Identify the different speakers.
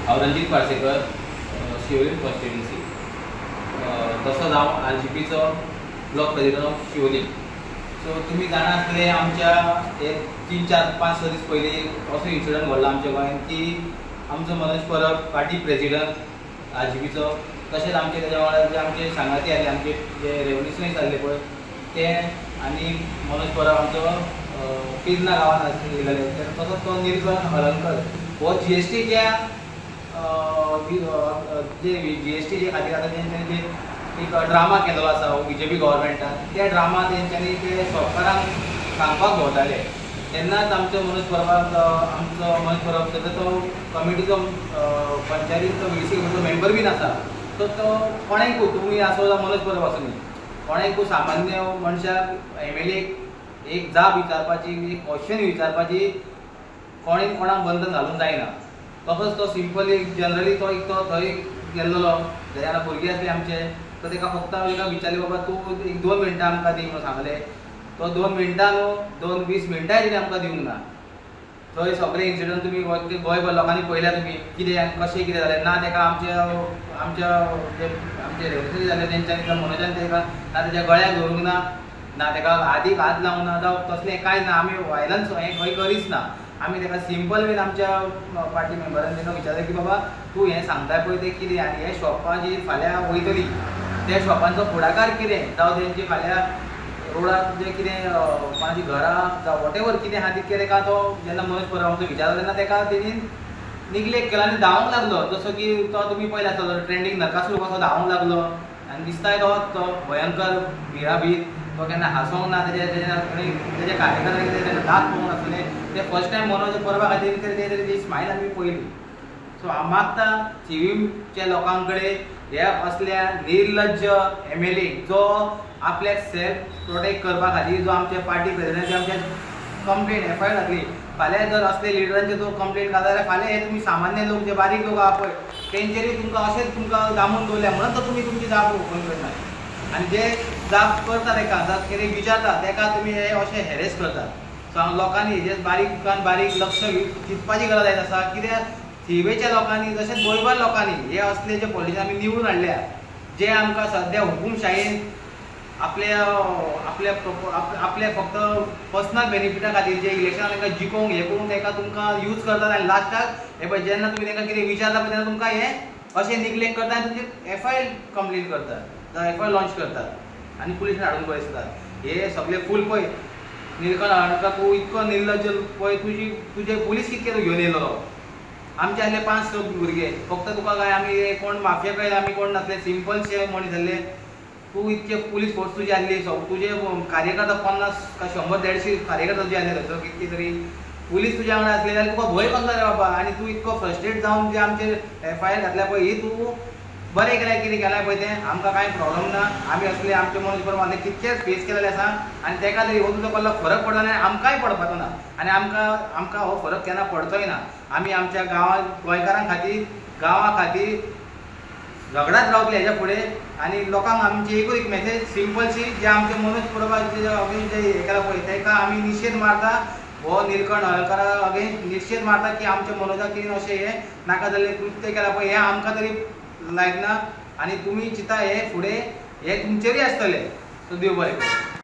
Speaker 1: हांव रणजीत पार्सेकर, शिवोली कॉन्स्टिट्युएन्सी. तसोच हांव RGPचो block president of Siolim. So तुमी जाणा आसतले आमच्या 3-4-5 दीस पयलीं असो इन्सिडंट घडलो आमच्या गोंयांत की आमचो मनोज परब पार्टी प्रेसिडेंट RGPचो, तशेंच आमचे तेज्या वांगडा जे आमचे सांगाती आसले, आमचे जे रेवल्युशनरीज आसले पळय ते, आनी मनोज परब आमचो पिर्ना गांवांत आशिल्ले. तसोच तो निलकंठ हळर्णकर हो GSTच्या जे GST खातीर आतां तेंच्यांनी एक ड्रामा केल्लो आसा BJP गव्हर्मेंटान, त्या ड्रामा तेंच्यांनी ते शॉपकारांक सांगपाक भोंवताले. तेन्नाच आमचो मनोज परब सद्या तो कमिटीचो पंचायतीचो VC कमिटीचो मेंबर बीन आसा. सो तो कोणेंय तुमी आसो जावं मनोज परब आसूं न्ही, कोणेंय सामान्य मनशाक MLA एक जाप विचारपाची, एक क्वेश्चन विचारपाची कोणें कोणाक बंधन घालूंक जायना. तसोच तो सिंपली जनरली तो थंय गेल्लो, तेन्ना भुरगीं आसली आमचे, तर ताका फक्त विचारलें बाबा तूं 1-2 मिनटां आमकां दी म्हणून सांगलें. तो 2 मिनटां न्हू 2-20 मिनटांय तरी आमकां दिवंक ना. थंय सगळे इन्सिडंट तुमी गोंयभर लोकांनी पळयल्या, तुमी कितें कशें जालें ना. ताका आमचे रेवल्युशनरी जाले तेंच्यांनी मनोजान ताका ना तेज्या गळ्याक धरूंक ना ताका हातीक हात लावंक ना, जावं तसलें कांय ना. आमी वायलन्स हें खंय करीच ना. आमी ताका सिंपल वेन आमच्या पार्टी मेंबरान ताका विचारलें की बाबा तूं हें सांगताय पळय तें कितें, आनी हे शॉपां जी फाल्यां वयतली त्या शॉपांचो फुडाकार कितें, जावं तेंची फाल्यां रोडार जें कितें कोणाची घरां जावं वॉटेवर कितें आहा तितकें ताका तो जेन्ना मनोज परब आमचो विचारलो तेन्ना ताका तेणी निग्लेक्ट केलो आनी धांवंक लागलो. जसो की तो तुमी पळयला आसतलो ट्रेंडींग नरकासूर कसो धांवंक लागलो आनी दिसताय तो भयंकर भिराभीत. तो केन्ना हांसोंक ना, तेजे कार्यकर्त्यांक तेन्ना दात पळोवंक नासले. ते फर्स्ट टायम मनोज परबा खातीर तेजी स्मायल आमी पळयली. सो हांव मागता CVMच्या लोकां कडेन हे असल्या निर्लज्ज MLA जो आपल्याक सेल्फ प्रोटेक्ट करपा खातीर जो आमच्या पार्टी प्रेसिडेंट आमच्या कंप्लेंट FIR घातली, फाल्यां जर असले लिडरांचे तो कंप्लेंट घातला जाल्यार फाल्यां हे तुमी सामान्य लोक जे बारीक लोक आहा पळय तेंचेरूय तुमकां अशेंच तुमकां दामून दवरल्या म्हणून तो तुमी तुमची जाप ओपन करना. आनी जे जाप करता ताका कितें विचारता ताका तुमी हे अशें हेरेस करतात. सो हांव लोकांनी हेजेर बारीकान बारीक लक्ष चिंतपाची गरज आसा. कित्याक CVMच्या लोकांनी तशेंच गोंयभर लोकांनी हे असले जे पॉलिटिशन आमी निवडून हाडल्या, जे आमकां सद्या हुकूमशायेन आपल्या फक्त पर्सनल बेनिफिटा खातीर जे इलेक्शनान तांकां जिखोवंक हें करून ताका तुमकां यूज करतात. आनी लास्टाक हे पळय जेन्ना तुमी तांकां कितें विचारता पळय तेन्ना तुमकां हें अशें निग्लेक्ट करता आनी तुमचे FIR कंप्लीट करतात जावं FIR लॉन्च करतात आनी पुलिसान हाडून बसयतात. हे सगळे फूल पळय निलकंठ हळर्णकर तूं इतको निर्लज्ज पळय, तुजे पुलीस कितके तूं घेवन येयलो. आमचे आसले 5-6 भुरगे, फक्त तुका काय आमी कोण माफिया काय आमी कोण नासले, सिंपलशे मनीस आसले. तूं इतके पुलीस फोर्स तुजी आसली, तुजे कार्यकर्ता 50 काय 100-150 कार्यकर्ता तुजे आसले थंयसर कितके तरी पुलीस तुज्या वांगडा आसले जाल्यार तुका भंय कसलो रे बाबा. आनी तूं इतको फ्रस्ट्रेट जावन जे आमचे FIR घातल्या पळय ही तूं बरें केलें कितें केलां पळय तें आमकां कांय प्रॉब्लम ना. आमी असले आमचे मनोज परब आसले कितकेच फेस केलेले आसा आनी ताका तरी हो तुजो कसलो फरक पडना आनी आमकांय पडपाचो ना आनी आमकां हो फरक केन्ना पडचोय ना. आमी आमच्या गांवांत गोंयकारां खातीर गांवां खातीर झगडात रावतले हेज्या फुडें. आनी लोकांक आमची एकूच एक मॅसेज सिंपलशी, जे आमचे मनोज परबाचे जे अगेन्स्ट जे हें केलां पळय ताका आमी निशेध मारता. हो निलकंठ हळर्णकरा अगेन्स्ट निशेध मारता की आमच्या मनोजाक कितें अशें हें नाका जाल्लें कृत्य केलां पळय हें आमकां तरी लायक ना. आनी तुमी चिंता हे फुडें हे तुमचेरूय आसतलें. सो देव बरें करूं.